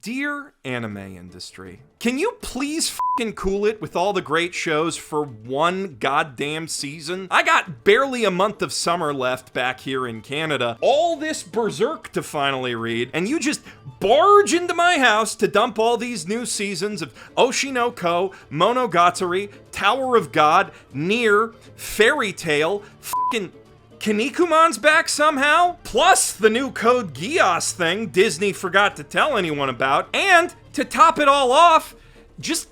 Dear anime industry, can you please fucking cool it with all the great shows for one goddamn season? I got barely a month of summer left back here in Canada, all this Berserk to finally read, and you just barge into my house to dump all these new seasons of Oshi no Ko, Monogatari, Tower of God, Nier, Fairy Tail, fucking Kinnikuman's back somehow, plus the new Code Geass thing Disney forgot to tell anyone about, and to top it all off, just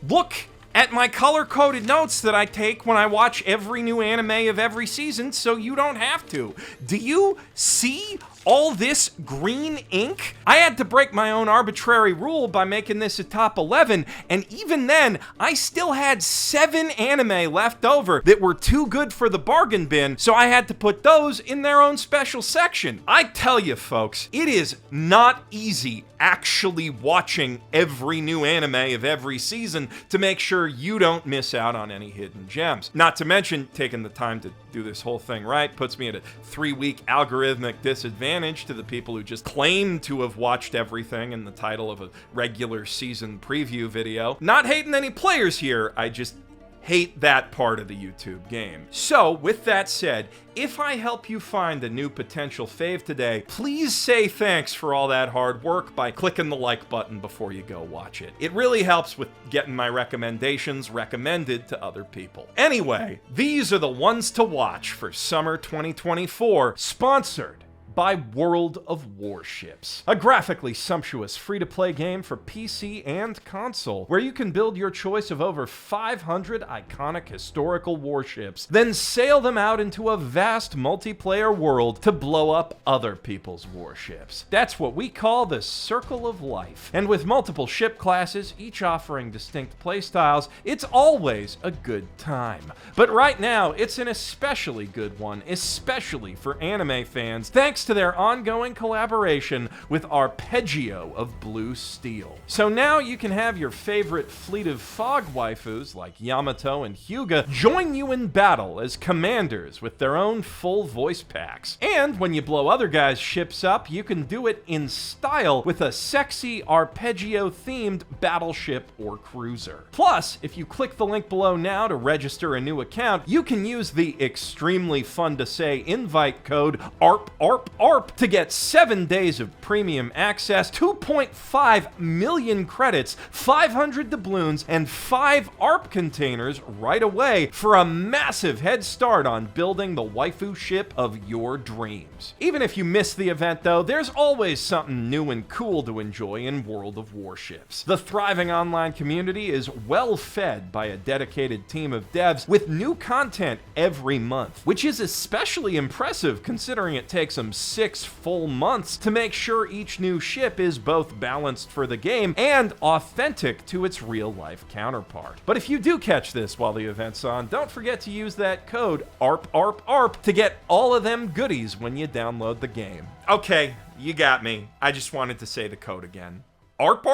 look at my color-coded notes that I take when I watch every new anime of every season so you don't have to. Do you see all this green ink? I had to break my own arbitrary rule by making this a top 11, and even then, I still had 7 anime left over that were too good for the bargain bin, so I had to put those in their own special section. I tell you folks, it is not easy actually watching every new anime of every season to make sure you don't miss out on any hidden gems. Not to mention, taking the time to do this whole thing right puts me at a 3-week algorithmic disadvantage to the people who just claim to have watched everything in the title of a regular season preview video. Not hating any players here, I just hate that part of the YouTube game. So, with that said, if I help you find a new potential fave today, please say thanks for all that hard work by clicking the like button before you go watch it. It really helps with getting my recommendations recommended to other people. Anyway, these are the ones to watch for summer 2024, sponsored by World of Warships, a graphically sumptuous free-to-play game for PC and console, where you can build your choice of over 500 iconic historical warships, then sail them out into a vast multiplayer world to blow up other people's warships. That's what we call the Circle of Life, and with multiple ship classes, each offering distinct playstyles, it's always a good time. But right now, it's an especially good one, especially for anime fans, thanks to their ongoing collaboration with Arpeggio of Blue Steel. So now you can have your favorite fleet of fog waifus like Yamato and Hyouka join you in battle as commanders with their own full voice packs. And when you blow other guys' ships up, you can do it in style with a sexy Arpeggio-themed battleship or cruiser. Plus, if you click the link below now to register a new account, you can use the extremely fun to say invite code ARP to get 7 days of premium access, 2.5 million credits, 500 doubloons, and 5 ARP containers right away for a massive head start on building the waifu ship of your dreams. Even if you miss the event though, there's always something new and cool to enjoy in World of Warships. The thriving online community is well fed by a dedicated team of devs with new content every month, which is especially impressive considering it takes them 6 full months to make sure each new ship is both balanced for the game and authentic to its real-life counterpart. But if you do catch this while the event's on, don't forget to use that code ARP to get all of them goodies when you download the game. Okay, you got me. I just wanted to say the code again. ARP!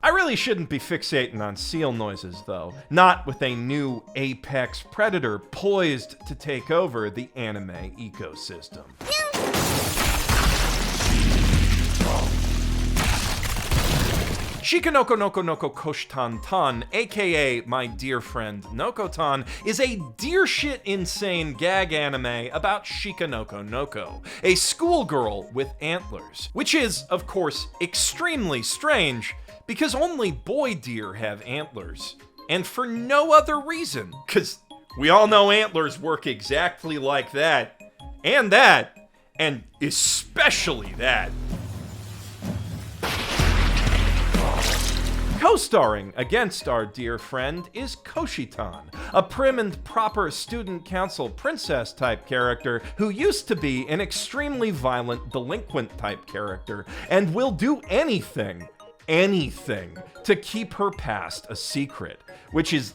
I really shouldn't be fixating on seal noises, though. Not with a new apex predator poised to take over the anime ecosystem. Shikanoko Noko Koshtan-tan, aka my dear friend Noko-tan, is a dear shit insane gag anime about Shikanoko Noko, a schoolgirl with antlers. Which is, of course, extremely strange, because only boy deer have antlers. And for no other reason, because we all know antlers work exactly like that, and especially that. Co-starring against our dear friend is Koshitan, a prim and proper student council princess type character who used to be an extremely violent delinquent type character and will do anything to keep her past a secret, which is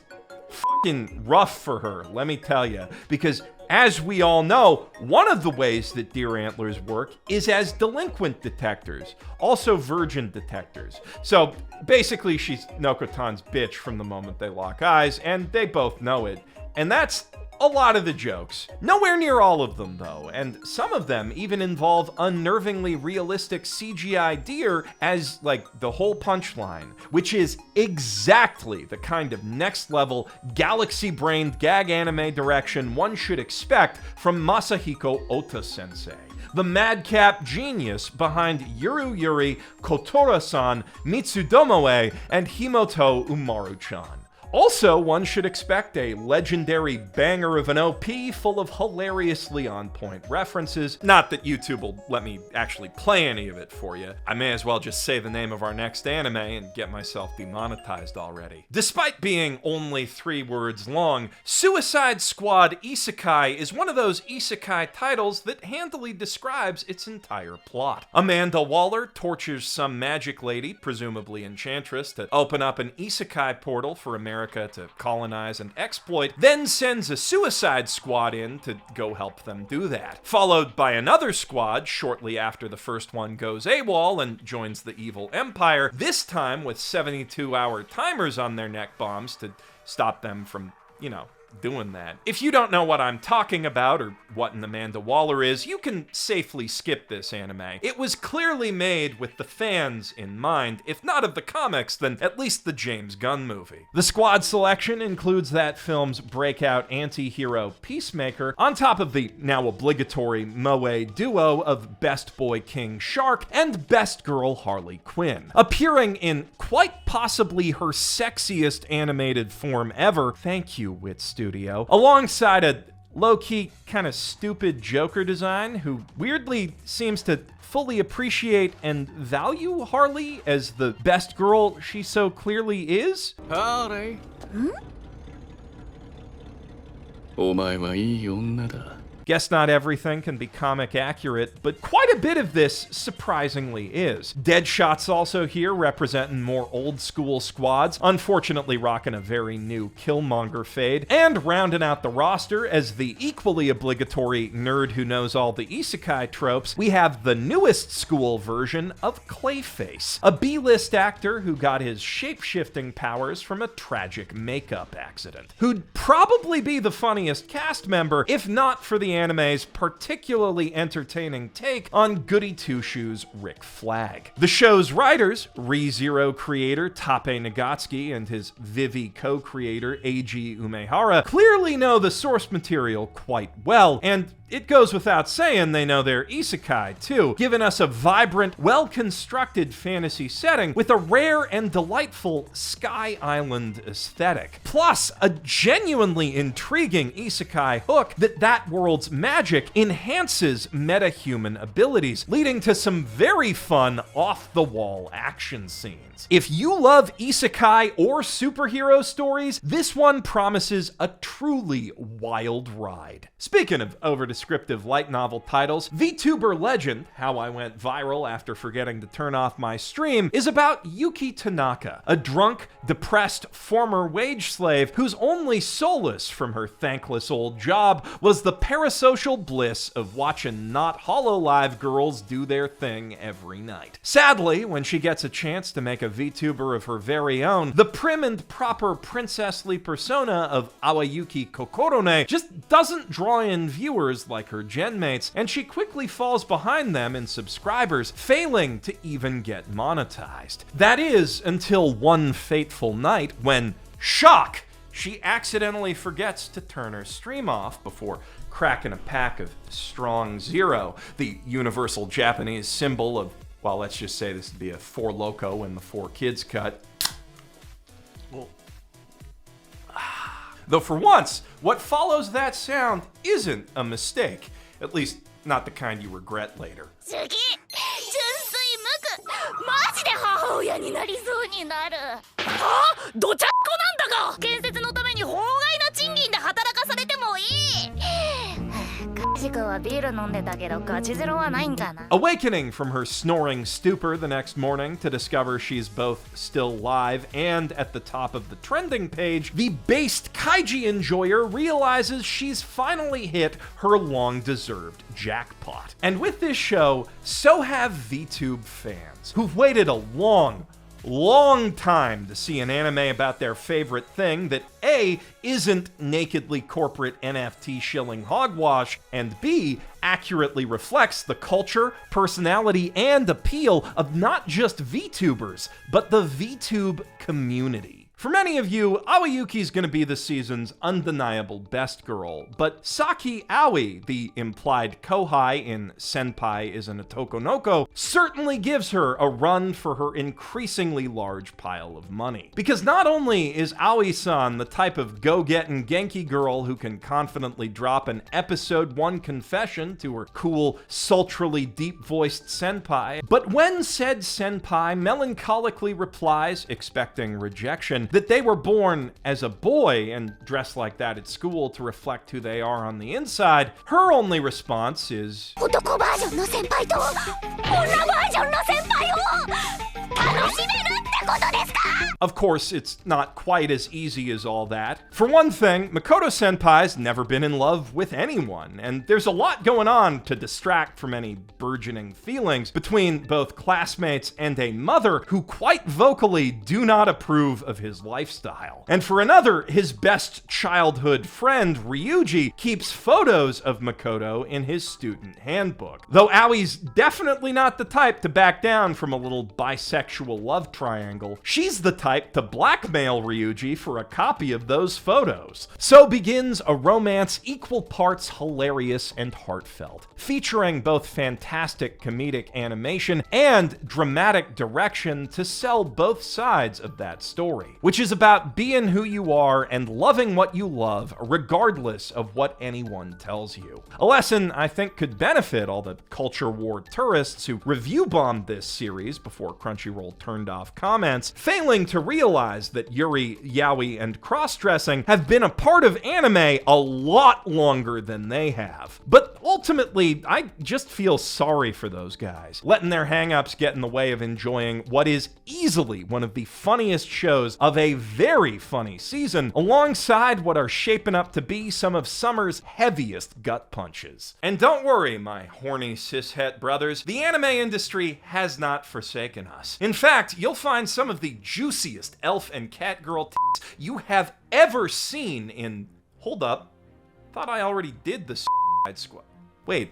fucking rough for her, let me tell you, because as we all know, one of the ways that deer antlers work is as delinquent detectors, also virgin detectors. So basically she's Noko-tan's bitch from the moment they lock eyes, and they both know it. And that's a lot of the jokes. Nowhere near all of them, though, and some of them even involve unnervingly realistic CGI deer as, like, the whole punchline, which is exactly the kind of next-level, galaxy-brained gag anime direction one should expect from Masahiko Ota-sensei, the madcap genius behind Yuru Yuri, Kotora-san, Mitsudomoe, and Himoto Umaru-chan. Also, one should expect a legendary banger of an OP full of hilariously on-point references. Not that YouTube will let me actually play any of it for you. I may as well just say the name of our next anime and get myself demonetized already. Despite being only 3 words long, Suicide Squad Isekai is one of those isekai titles that handily describes its entire plot. Amanda Waller tortures some magic lady, presumably Enchantress, to open up an isekai portal for America to colonize and exploit, then sends a Suicide Squad in to go help them do that. Followed by another squad shortly after the first one goes AWOL and joins the evil empire, this time with 72-hour timers on their neck bombs to stop them from, doing that. If you don't know what I'm talking about or what an Amanda Waller is, you can safely skip this anime. It was clearly made with the fans in mind, if not of the comics, then at least the James Gunn movie. The squad selection includes that film's breakout anti-hero Peacemaker, on top of the now obligatory Moe duo of Best Boy King Shark and Best Girl Harley Quinn, appearing in quite possibly her sexiest animated form ever, thank you, Wit Studio, alongside a low-key, kind of stupid Joker design who weirdly seems to fully appreciate and value Harley as the best girl she so clearly is. Harley. お前はいい女だ。 Guess not everything can be comic accurate, but quite a bit of this surprisingly is. Deadshot's also here, representing more old-school squads, unfortunately rocking a very new Killmonger fade, and rounding out the roster as the equally obligatory nerd who knows all the isekai tropes, we have the newest school version of Clayface, a B-list actor who got his shape-shifting powers from a tragic makeup accident, who'd probably be the funniest cast member, if not for the anime's particularly entertaining take on Goody Two-Shoes' Rick Flag. The show's writers, ReZero creator Tape Nagatsuki and his Vivi co-creator Eiji Umehara, clearly know the source material quite well, and it goes without saying they know their isekai too, giving us a vibrant, well-constructed fantasy setting with a rare and delightful Sky Island aesthetic. Plus, a genuinely intriguing isekai hook that world's magic enhances meta-human abilities, leading to some very fun, off-the-wall action scenes. If you love isekai or superhero stories, this one promises a truly wild ride. Speaking of over-descriptive light novel titles, VTuber Legend, How I Went Viral After Forgetting to Turn Off My Stream, is about Yuki Tanaka, a drunk, depressed former wage slave whose only solace from her thankless old job was the parasocial bliss of watching not HoloLive girls do their thing every night. Sadly, when she gets a chance to make a VTuber of her very own, the prim and proper princessly persona of Awayuki Kokorone just doesn't draw in viewers like her genmates, and she quickly falls behind them in subscribers, failing to even get monetized. That is, until one fateful night when, shock, she accidentally forgets to turn her stream off before cracking a pack of Strong Zero, the universal Japanese symbol of, well, let's just say this would be a Four Loko in the Four Kids cut. Though for once, what follows that sound isn't a mistake. At least, not the kind you regret later. 純粋無垢マジで母親になりそうになるはあどちゃっこなんだか建設のために法外な賃金で働かされてもいいカジ君はビール飲んでたけどガチゼロはないんかな Awakening from her snoring stupor the next morning to discover she's both still live and at the top of the trending page, the based kaiji enjoyer realizes she's finally hit her long-deserved jackpot. And with this show, so have VTube fans, who've waited a long, long time to see an anime about their favorite thing that A, isn't nakedly corporate NFT shilling hogwash, and B, accurately reflects the culture, personality, and appeal of not just VTubers, but the VTube community. For many of you, Aoyuki's gonna be the season's undeniable best girl, but Saki Aoi, the implied Kouhai in Senpai Isn't a Tokonoko, certainly gives her a run for her increasingly large pile of money. Because not only is Aoi-san the type of go-gettin' Genki girl who can confidently drop an episode 1 confession to her cool, sultrily deep-voiced senpai, but when said senpai melancholically replies, expecting rejection, that they were born as a boy and dressed like that at school to reflect who they are on the inside, her only response is, 男バージョンの先輩と女バージョンの先輩を楽しめるってことですか? Of course, it's not quite as easy as all that. For one thing, Makoto Senpai's never been in love with anyone, and there's a lot going on to distract from any burgeoning feelings between both classmates and a mother who quite vocally do not approve of his lifestyle. And for another, his best childhood friend, Ryuji, keeps photos of Makoto in his student handbook. Though Aoi's definitely not the type to back down from a little bisexual love triangle, she's the type to blackmail Ryuji for a copy of those photos. So begins a romance equal parts hilarious and heartfelt, featuring both fantastic comedic animation and dramatic direction to sell both sides of that story, which is about being who you are and loving what you love, regardless of what anyone tells you. A lesson I think could benefit all the culture war tourists who review bombed this series before Crunchyroll turned off comments, failing to realize that yuri, yaoi, and cross-dressing have been a part of anime a lot longer than they have. But ultimately, I just feel sorry for those guys, letting their hang-ups get in the way of enjoying what is easily one of the funniest shows of a very funny season, alongside what are shaping up to be some of summer's heaviest gut punches. And don't worry, my horny cishet brothers, the anime industry has not forsaken us. In fact, you'll find some of the juiciest elf and catgirl tits you have ever seen in... Hold up. Thought I already did the Suicide Squad. Wait,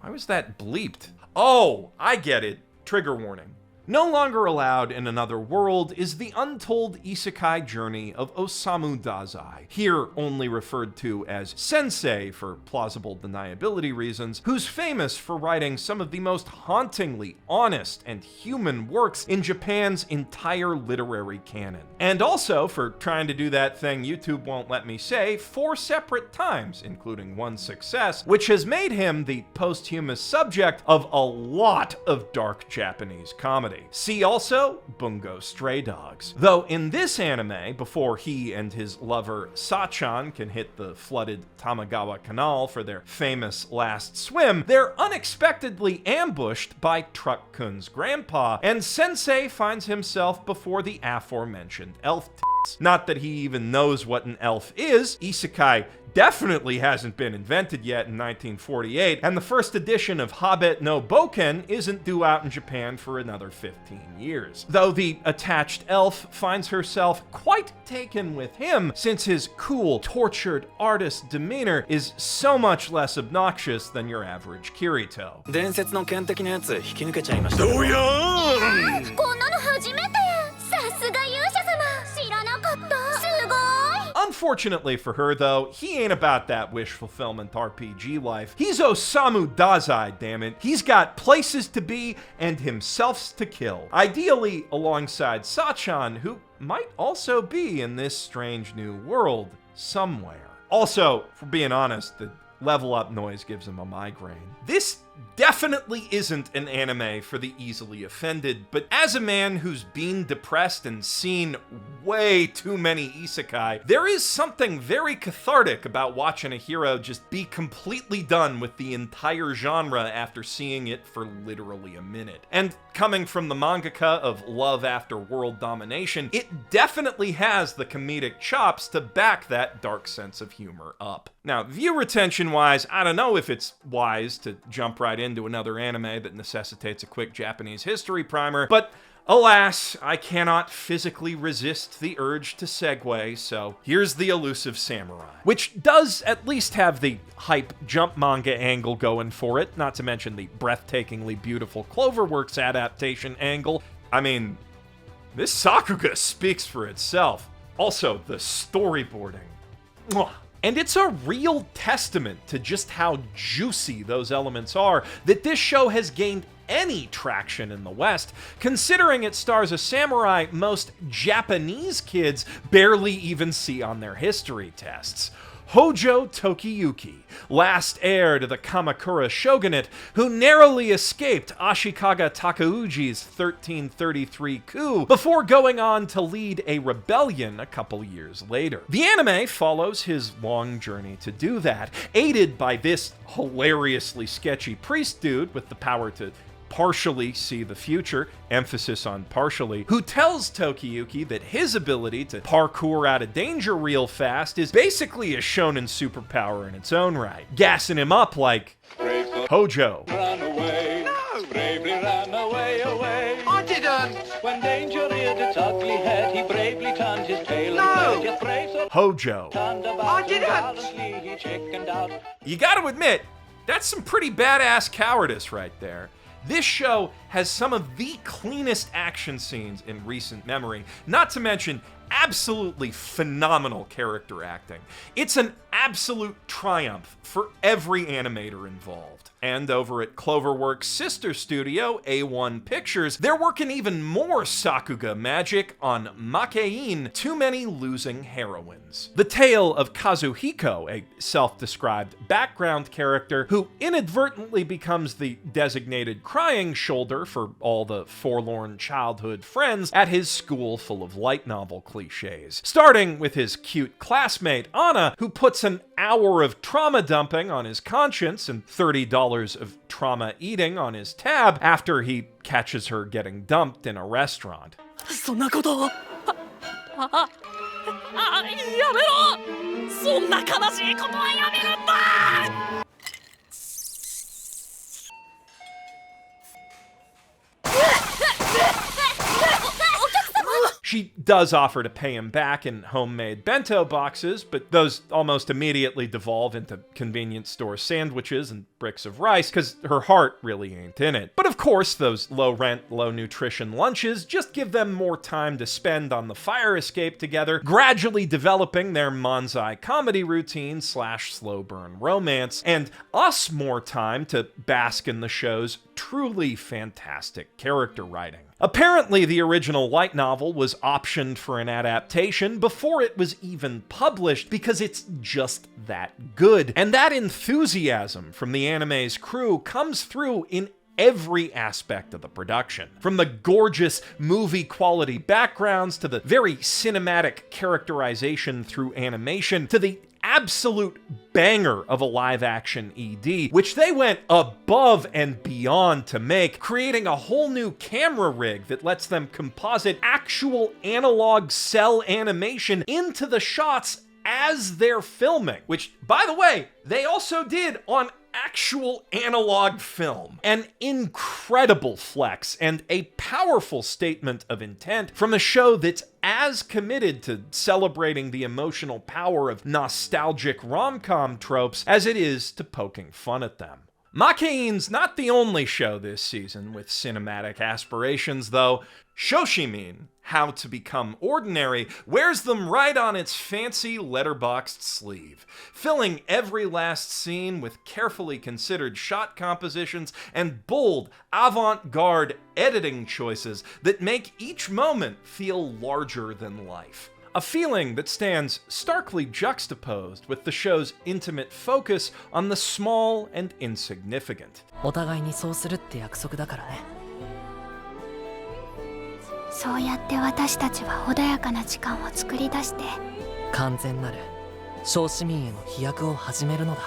why was that bleeped? Oh, I get it. Trigger warning. No longer allowed in another world is the untold isekai journey of Osamu Dazai, here only referred to as Sensei for plausible deniability reasons, who's famous for writing some of the most hauntingly honest and human works in Japan's entire literary canon. And also for trying to do that thing YouTube won't let me say 4 separate times, including one success, which has made him the posthumous subject of a lot of dark Japanese comedy. See also Bungo Stray Dogs. Though in this anime, before he and his lover Sachan can hit the flooded Tamagawa Canal for their famous last swim, they're unexpectedly ambushed by Truck-kun's grandpa, and Sensei finds himself before the aforementioned elf tits. Not that he even knows what an elf is. Isekai definitely hasn't been invented yet in 1948, and the first edition of Habet no Boken isn't due out in Japan for another 15 years. Though the attached elf finds herself quite taken with him, since his cool, tortured artist demeanor is so much less obnoxious than your average Kirito. 伝説の剣的なやつ引き抜けちゃいました。こんなの初めて。さすが勇者様。知らなかった。すごい。 Unfortunately for her, though, he ain't about that wish fulfillment RPG life. He's Osamu Dazai, dammit. He's got places to be and himselfs to kill. Ideally alongside Sachan, who might also be in this strange new world somewhere. Also, for being honest, the level up noise gives him a migraine. This definitely isn't an anime for the easily offended, but as a man who's been depressed and seen way too many isekai, there is something very cathartic about watching a hero just be completely done with the entire genre after seeing it for literally a minute. And coming from the mangaka of Love After World Domination, it definitely has the comedic chops to back that dark sense of humor up. Now, view retention wise, I don't know if it's wise to jump right into another anime that necessitates a quick Japanese history primer, but Alas, I cannot physically resist the urge to segue, so here's the elusive samurai, which does at least have the hype jump manga angle going for it, not to mention the breathtakingly beautiful Cloverworks adaptation angle. I mean, this Sakuga speaks for itself. Also, the storyboarding. Mwah. And it's a real testament to just how juicy those elements are that this show has gained any traction in the West, considering it stars a samurai most Japanese kids barely even see on their history tests. Hojo Tokiyuki, last heir to the Kamakura shogunate, who narrowly escaped Ashikaga Takauji's 1333 coup before going on to lead a rebellion a couple years later. The anime follows his long journey to do that, aided by this hilariously sketchy priest dude with the power to partially see the future, emphasis on partially, who tells Tokiyuki that his ability to parkour out of danger real fast is basically a shonen superpower in its own right, gassing him up like, Hojo. Run away, no! Bravely ran away, away. I didn't! When danger reared its ugly head, he bravely turned his tail No! and fled. Yet brave so Hojo. turned about I and didn't! gallantly he chickened out. You gotta admit, that's some pretty badass cowardice right there. This show has some of the cleanest action scenes in recent memory, not to mention absolutely phenomenal character acting. It's an absolute triumph for every animator involved. And over at Cloverworks' sister studio, A1 Pictures, they're working even more Sakuga magic on Makein, Too Many Losing Heroines. The tale of Kazuhiko, a self-described background character who inadvertently becomes the designated crying shoulder for all the forlorn childhood friends at his school full of light novel cliches. Starting with his cute classmate, Anna, who puts an hour of trauma dumping on his conscience and $30 of trauma eating on his tab after he catches her getting dumped in a restaurant. そんなことをやめろそんな悲しいことはやめるんだ She does offer to pay him back in homemade bento boxes, but those almost immediately devolve into convenience store sandwiches and bricks of rice, because her heart really ain't in it. But of course, those low-rent, low-nutrition lunches just give them more time to spend on the fire escape together, gradually developing their manzai comedy routine / slow-burn romance, and us more time to bask in the show's truly fantastic character writing. Apparently, the original light novel was optioned for an adaptation before it was even published because it's just that good. And that enthusiasm from the anime's crew comes through in every aspect of the production. From the gorgeous movie-quality backgrounds to the very cinematic characterization through animation to the absolute banger of a live-action ED, which they went above and beyond to make, creating a whole new camera rig that lets them composite actual analog cell animation into the shots as they're filming, which, by the way, they also did on actual analog film. An incredible flex and a powerful statement of intent from a show that's as committed to celebrating the emotional power of nostalgic rom-com tropes as it is to poking fun at them. Makein's not the only show this season with cinematic aspirations, though. Shoshimin, How to Become Ordinary, wears them right on its fancy letterboxed sleeve, filling every last scene with carefully considered shot compositions and bold, avant-garde editing choices that make each moment feel larger than life. A feeling that stands starkly juxtaposed with the show's intimate focus on the small and insignificant. お互いにそうするって約束だからね そうやって私たちは穏やかな時間を作り出して完全なる小市民への飛躍を始めるのだ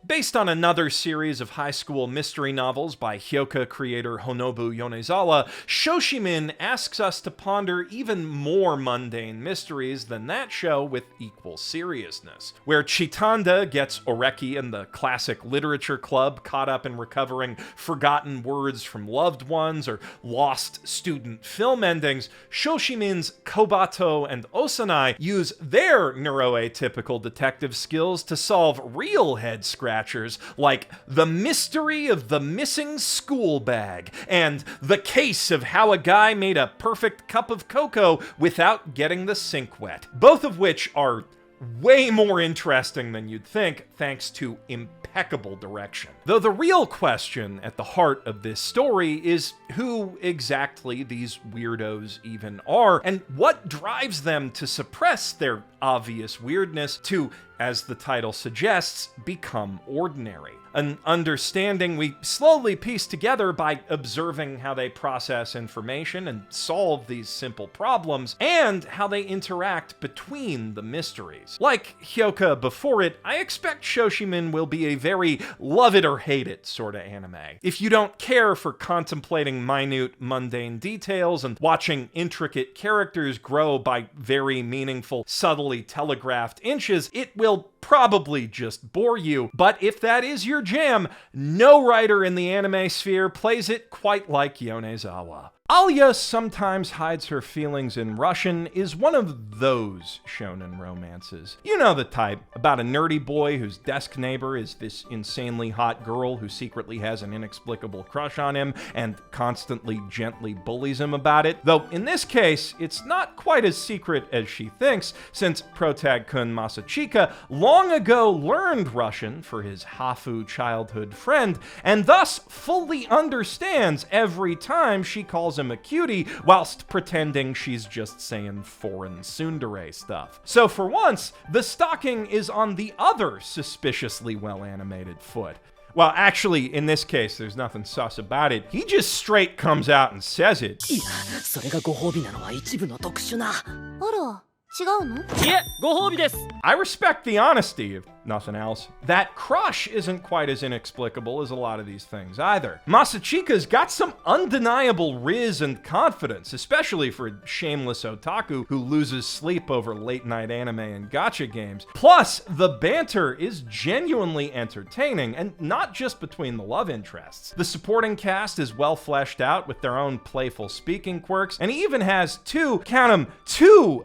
Based on another series of high school mystery novels by Hyouka creator Honobu Yonezawa, Shoshimin asks us to ponder even more mundane mysteries than that show with equal seriousness. Where Chitanda gets Oreki and the classic literature club caught up in recovering forgotten words from loved ones or lost student film endings, Shoshimin's Kobato and Osanai use their neuroatypical detective skills to solve real head-scratchers like The Mystery of the Missing School Bag and The Case of How a Guy Made a Perfect Cup of Cocoa Without Getting the Sink Wet, both of which are way more interesting than you'd think, thanks to impeccable direction. Though the real question at the heart of this story is who exactly these weirdos even are, and what drives them to suppress their obvious weirdness to, as the title suggests, become ordinary. An understanding we slowly piece together by observing how they process information and solve these simple problems, and how they interact between the mysteries. Like Hyouka before it, I expect Shoshimin will be a very love it or hate it sort of anime. If you don't care for contemplating minute, mundane details and watching intricate characters grow by very meaningful, subtly telegraphed inches, it will probably just bore you. But if that is your jam, no writer in the anime sphere plays it quite like Yonezawa. Alya sometimes hides her feelings in Russian is one of those shonen romances. You know the type, about a nerdy boy whose desk neighbor is this insanely hot girl who secretly has an inexplicable crush on him and constantly gently bullies him about it. Though in this case, it's not quite as secret as she thinks, since protag-kun Masachika long ago learned Russian for his Hafu childhood friend, and thus fully understands every time she calls him a cutie whilst pretending she's just saying foreign tsundere stuff. So for once, the stalking is on the other suspiciously well-animated foot. Well, actually, in this case, there's nothing sus about it. He just straight comes out and says it. いやそれがご褒美なのは一部の特殊な。あら、違うの？いえ、ご褒美です。 I respect the honesty, if nothing else. That crush isn't quite as inexplicable as a lot of these things either. Masachika's got some undeniable riz and confidence, especially for a shameless otaku who loses sleep over late-night anime and gacha games. Plus, the banter is genuinely entertaining, and not just between the love interests. The supporting cast is well fleshed out with their own playful speaking quirks, and he even has two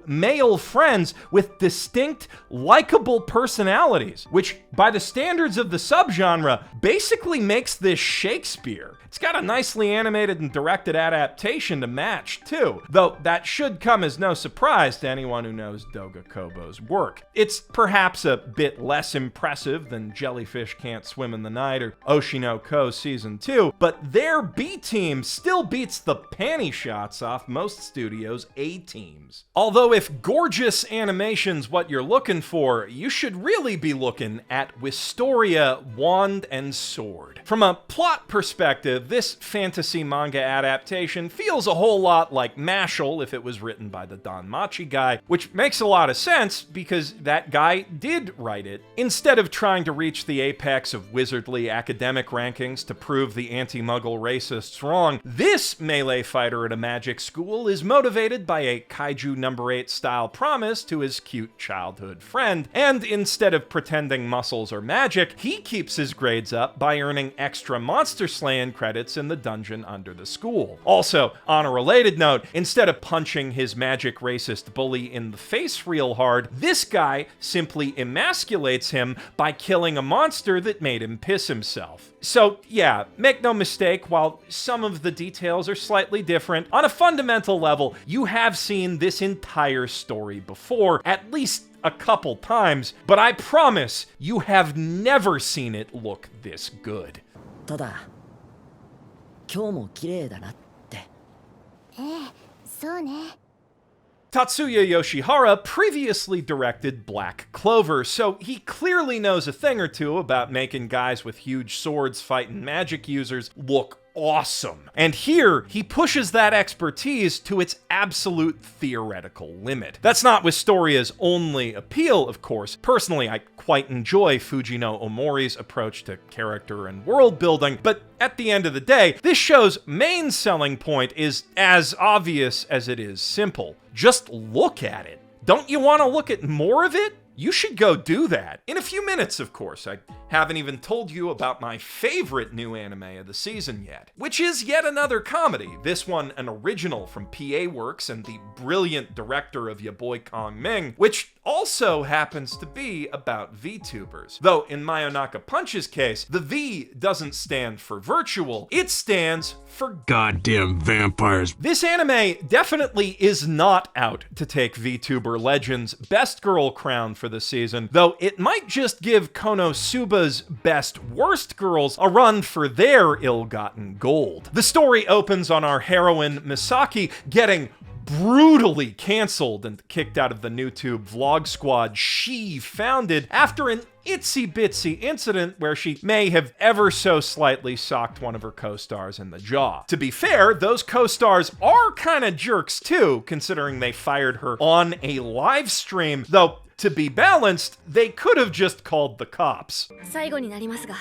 male friends with distinct, likable personalities, which, by the standards of the subgenre, basically makes this Shakespeare. It's got a nicely animated and directed adaptation to match, too, though that should come as no surprise to anyone who knows Doga Kobo's work. It's perhaps a bit less impressive than Jellyfish Can't Swim in the Night or Oshino Ko Season 2, but their B-team still beats the panty shots off most studios' A-teams. Although if gorgeous animation's what you're looking for, you should really be looking at Wistoria Wand and Sword. From a plot perspective, this fantasy manga adaptation feels a whole lot like Mashle if it was written by the DanMashle guy, which makes a lot of sense because that guy did write it. Instead of trying to reach the apex of wizardly academic rankings to prove the anti-muggle racists wrong, this melee fighter at a magic school is motivated by a Kaiju number 8 style promise to his cute childhood friend, and instead of pretending muscles are magic, he keeps his grades up by earning extra monster slaying credits in the dungeon under the school. Also, on a related note, instead of punching his magic racist bully in the face real hard, this guy simply emasculates him by killing a monster that made him piss himself. So yeah, make no mistake, while some of the details are slightly different, on a fundamental level, you have seen this entire story before, at least a couple times, but I promise you have never seen it look this good. ただ、今日も綺麗だなって。ええ、そうね。 Tatsuya Yoshihara previously directed Black Clover, so he clearly knows a thing or two about making guys with huge swords fighting magic users look awesome. And here, he pushes that expertise to its absolute theoretical limit. That's not Wistoria's only appeal, of course. Personally, I quite enjoy Fujino Omori's approach to character and world building, but at the end of the day, this show's main selling point is as obvious as it is simple. Just look at it. Don't you want to look at more of it? You should go do that. In a few minutes, of course. I haven't even told you about my favorite new anime of the season yet, which is yet another comedy. This one an original from PA Works and the brilliant director of Ya Boy Kong Ming, which also happens to be about VTubers. Though in Mayonaka Punch's case, the V doesn't stand for virtual, it stands for goddamn vampires. This anime definitely is not out to take VTuber Legends' best girl crown for the season, though it might just give Konosuba's best worst girls a run for their ill-gotten gold. The story opens on our heroine Misaki getting brutally canceled and kicked out of the NewTube vlog squad she founded after an itsy-bitsy incident where she may have ever so slightly socked one of her co-stars in the jaw. To be fair, those co-stars are kinda jerks too, considering they fired her on a live stream, though to be balanced, they could have just called the cops. 最後になりますが、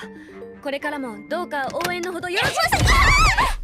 これからもどうか応援のほどよろしくお願いします。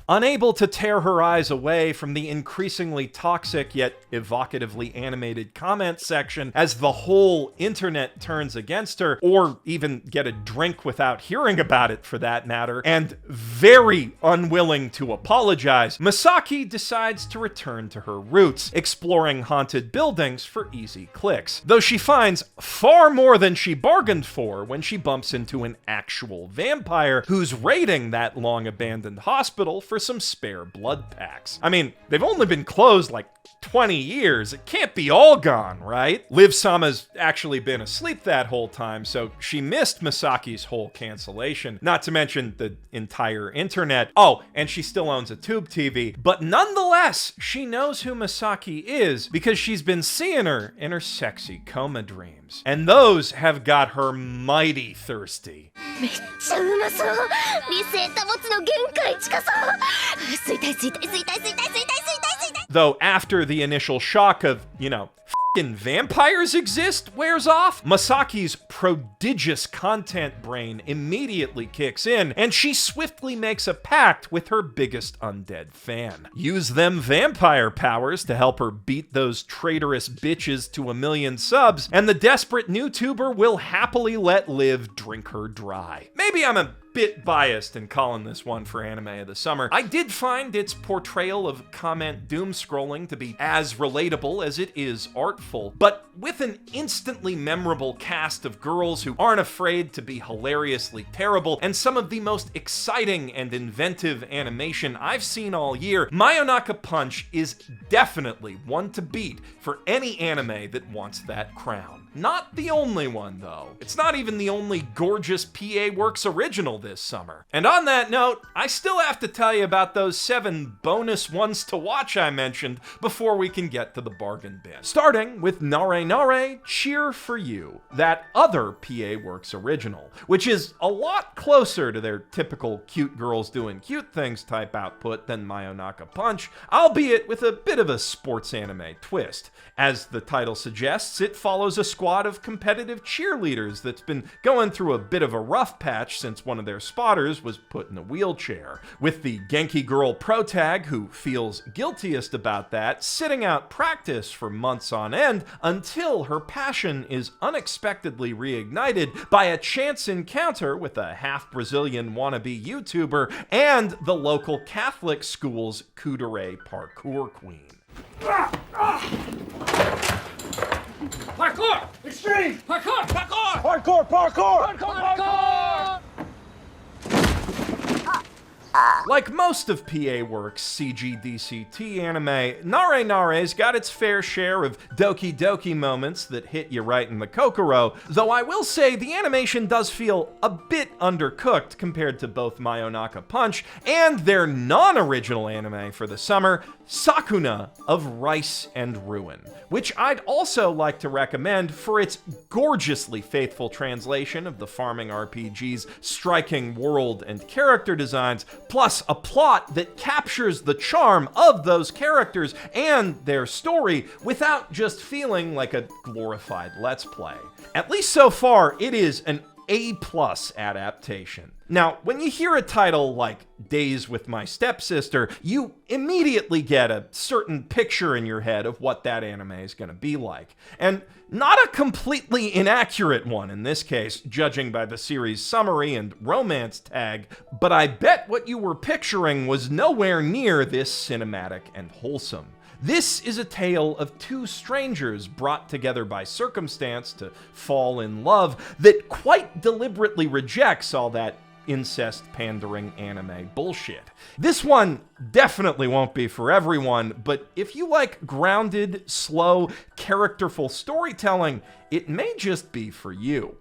Unable to tear her eyes away from the increasingly toxic yet evocatively animated comment section as the whole internet turns against her, or even get a drink without hearing about it for that matter, and very unwilling to apologize, Misaki decides to return to her roots, exploring haunted buildings for easy clicks. Though she finds far more than she bargained for when she bumps into an actual vampire who's raiding that long-abandoned hospital for some spare blood packs. I mean, they've only been closed like 20 years. It can't be all gone, right? Liv Sama's actually been asleep that whole time, so she missed Misaki's whole cancellation, not to mention the entire internet. Oh, and she still owns a tube TV, but nonetheless, she knows who Misaki is because she's been seeing her in her sexy coma dreams. And those have got her mighty thirsty. めっちゃうまそう。理性保つの限界近そう。吸いたい吸いたい吸いたい吸いたい吸いたい吸いたい吸いたい。 Though after the initial shock of, f***ing vampires exist wears off, Masaki's prodigious content brain immediately kicks in, and she swiftly makes a pact with her biggest undead fan. Use them vampire powers to help her beat those traitorous bitches to 1 million subs, and the desperate NewTuber will happily let Liv drink her dry. Maybe I'm a bit biased in calling this one for anime of the summer. I did find its portrayal of comment doom scrolling to be as relatable as it is artful, but with an instantly memorable cast of girls who aren't afraid to be hilariously terrible and some of the most exciting and inventive animation I've seen all year, Mayonaka Punch is definitely one to beat for any anime that wants that crown. Not the only one, though. It's not even the only gorgeous PA Works original this summer. And on that note, I still have to tell you about those 7 bonus ones to watch I mentioned before we can get to the bargain bin. Starting with Nare Nare Cheer for You, that other PA Works original, which is a lot closer to their typical cute girls doing cute things type output than Mayonaka Punch, albeit with a bit of a sports anime twist. As the title suggests, it follows a squad of competitive cheerleaders that's been going through a bit of a rough patch since one of their spotters was put in a wheelchair, with the Genki girl protag, who feels guiltiest about that, sitting out practice for months on end until her passion is unexpectedly reignited by a chance encounter with a half-Brazilian wannabe YouTuber and the local Catholic school's kudere parkour queen. Parkour! Extreme! Parkour! Parkour! Hardcore parkour! Parkour! Like most of PA Works' CGDCT anime, Nare Nare's got its fair share of doki doki moments that hit you right in the kokoro, though I will say the animation does feel a bit undercooked compared to both Mayonaka Punch and their non-original anime for the summer, Sakuna of Rice and Ruin, which I'd also like to recommend for its gorgeously faithful translation of the farming RPG's striking world and character designs, plus a plot that captures the charm of those characters and their story without just feeling like a glorified Let's Play. At least so far, it is an A+ adaptation. Now, when you hear a title like Days with My Stepsister, you immediately get a certain picture in your head of what that anime is going to be like. And not a completely inaccurate one in this case, judging by the series summary and romance tag, but I bet what you were picturing was nowhere near this cinematic and wholesome. This is a tale of two strangers brought together by circumstance to fall in love that quite deliberately rejects all that incest-pandering anime bullshit. This one definitely won't be for everyone, but if you like grounded, slow, characterful storytelling, it may just be for you.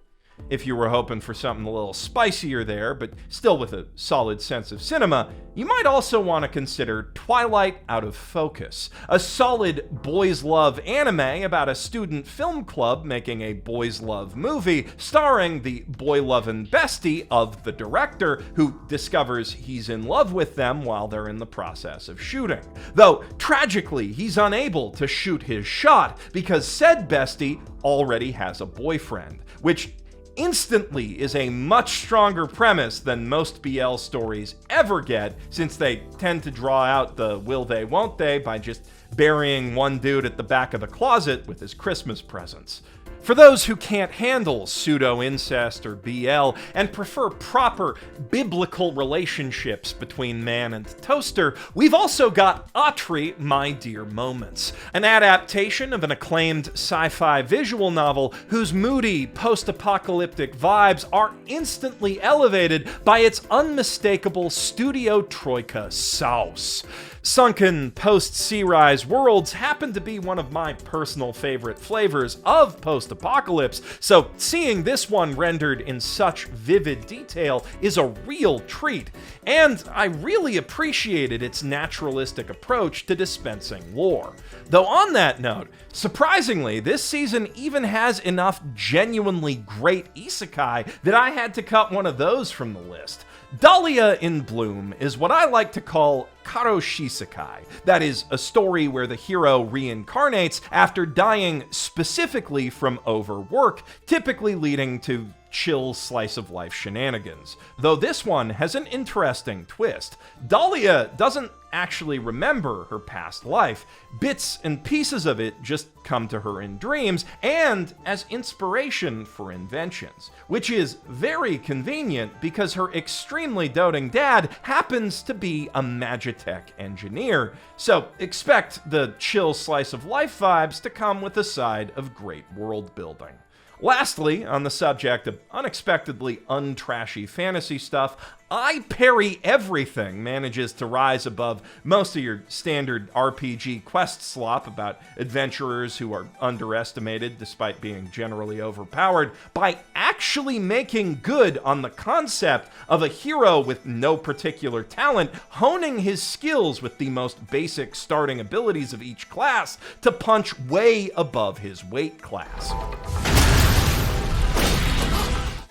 If you were hoping for something a little spicier there, but still with a solid sense of cinema, you might also want to consider Twilight Out of Focus, a solid boys' love anime about a student film club making a boys' love movie starring the boy-lovin' bestie of the director, who discovers he's in love with them while they're in the process of shooting. Though, tragically, he's unable to shoot his shot because said bestie already has a boyfriend, which instantly is a much stronger premise than most BL stories ever get, since they tend to draw out the will they won't they by just burying one dude at the back of the closet with his Christmas presents. For those who can't handle pseudo-incest or BL and prefer proper biblical relationships between man and toaster, we've also got Atri My Dear Moments, an adaptation of an acclaimed sci-fi visual novel whose moody, post-apocalyptic vibes are instantly elevated by its unmistakable Studio Troika sauce. Sunken post-Sea Rise worlds happen to be one of my personal favorite flavors of post-apocalypse, so seeing this one rendered in such vivid detail is a real treat, and I really appreciated its naturalistic approach to dispensing lore. Though on that note, surprisingly, this season even has enough genuinely great isekai that I had to cut one of those from the list. Dahlia in Bloom is what I like to call Karoshisekai. That is, a story where the hero reincarnates after dying specifically from overwork, typically leading to chill slice-of-life shenanigans. Though this one has an interesting twist. Dahlia doesn't actually remember her past life. Bits and pieces of it just come to her in dreams and as inspiration for inventions, which is very convenient because her extremely doting dad happens to be a Magitech engineer, so expect the chill slice-of-life vibes to come with a side of great world building. Lastly, on the subject of unexpectedly untrashy fantasy stuff, I Parry Everything manages to rise above most of your standard RPG quest slop about adventurers who are underestimated despite being generally overpowered by actually making good on the concept of a hero with no particular talent honing his skills with the most basic starting abilities of each class to punch way above his weight class.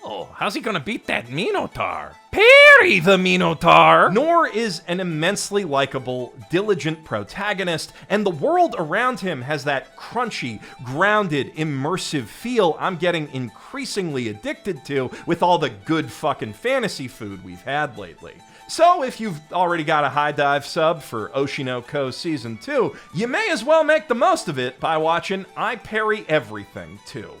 Oh, how's he gonna beat that Minotaur? Parry the Minotaur! Nor is an immensely likable, diligent protagonist, and the world around him has that crunchy, grounded, immersive feel I'm getting increasingly addicted to with all the good fucking fantasy food we've had lately. So if you've already got a High Dive sub for Oshinoko Season 2, you may as well make the most of it by watching I Parry Everything too.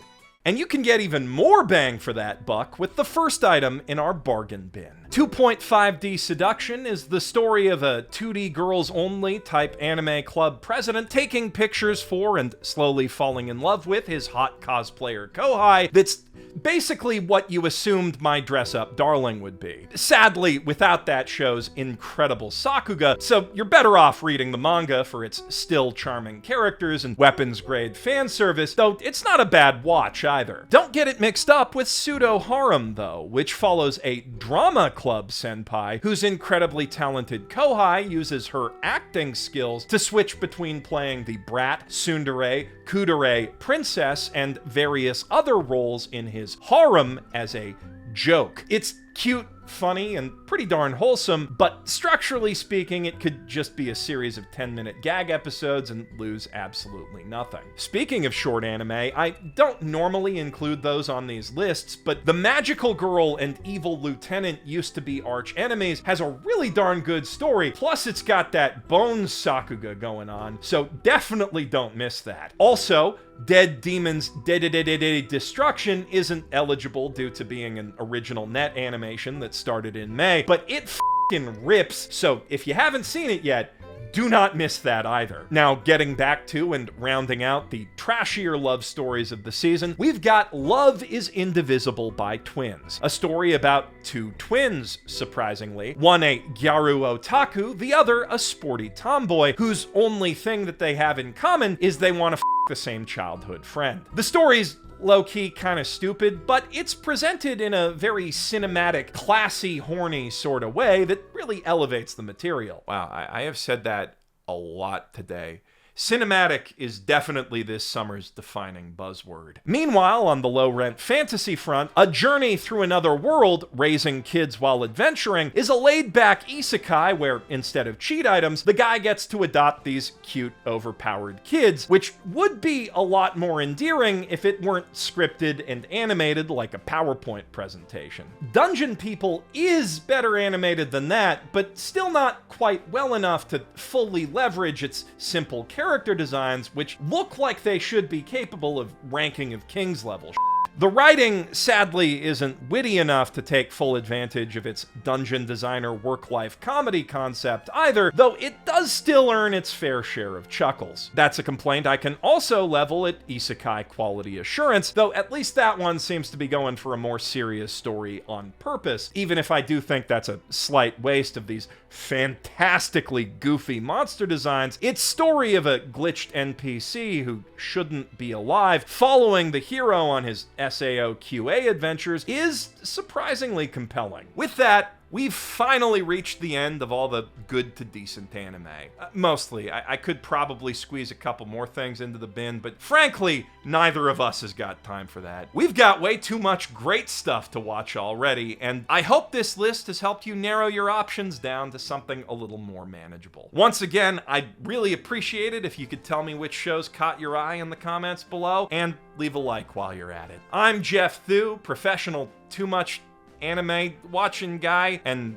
And you can get even more bang for that buck with the first item in our bargain bin. 2.5D Seduction is the story of a 2D girls-only type anime club president taking pictures for and slowly falling in love with his hot cosplayer Kouhai that's basically what you assumed my dress-up darling would be. Sadly, without that show's incredible Sakuga, so you're better off reading the manga for its still charming characters and weapons-grade fan service, though it's not a bad watch either. Don't get it mixed up with Pseudo Harem, though, which follows a drama Club senpai, whose incredibly talented Kouhai uses her acting skills to switch between playing the brat, tsundere, kudere, princess, and various other roles in his harem as a joke. It's cute, funny, and pretty darn wholesome, but structurally speaking, it could just be a series of 10-minute gag episodes and lose absolutely nothing. Speaking of short anime, I don't normally include those on these lists, but The Magical Girl and Evil Lieutenant Used to Be Arch Enemies has a really darn good story, plus it's got that Bones Sakuga going on, so definitely don't miss that. Also, Dead Demons Destruction isn't eligible due to being an original net animation that started in May, but it f***ing rips, so if you haven't seen it yet, do not miss that either. Now, getting back to and rounding out the trashier love stories of the season, we've got Love is Indivisible by Twins, a story about two twins, surprisingly. One a gyaru otaku, the other a sporty tomboy, whose only thing that they have in common is they want to the same childhood friend. The story's low-key kind of stupid, but it's presented in a very cinematic, classy, horny sort of way that really elevates the material. Wow, I have said that a lot today. Cinematic is definitely this summer's defining buzzword. Meanwhile, on the low-rent fantasy front, A Journey Through Another World, Raising Kids While Adventuring, is a laid-back isekai where, instead of cheat items, the guy gets to adopt these cute, overpowered kids, which would be a lot more endearing if it weren't scripted and animated like a PowerPoint presentation. Dungeon People is better animated than that, but still not quite well enough to fully leverage its simple character designs, which look like they should be capable of Ranking of Kings level. The writing, sadly, isn't witty enough to take full advantage of its dungeon designer work-life comedy concept either, though it does still earn its fair share of chuckles. That's a complaint I can also level at Isekai Quality Assurance, though at least that one seems to be going for a more serious story on purpose, even if I do think that's a slight waste of these fantastically goofy monster designs. Its story of a glitched NPC who shouldn't be alive, following the hero on his SAO QA adventures, is surprisingly compelling. With that, we've finally reached the end of all the good to decent anime. Mostly. I could probably squeeze a couple more things into the bin, but frankly, neither of us has got time for that. We've got way too much great stuff to watch already, and I hope this list has helped you narrow your options down to something a little more manageable. Once again, I'd really appreciate it if you could tell me which shows caught your eye in the comments below, and leave a like while you're at it. I'm Geoff Thew, professional too much anime watching guy, and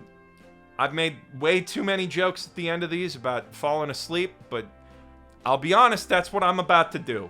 I've made way too many jokes at the end of these about falling asleep, but I'll be honest, that's what I'm about to do.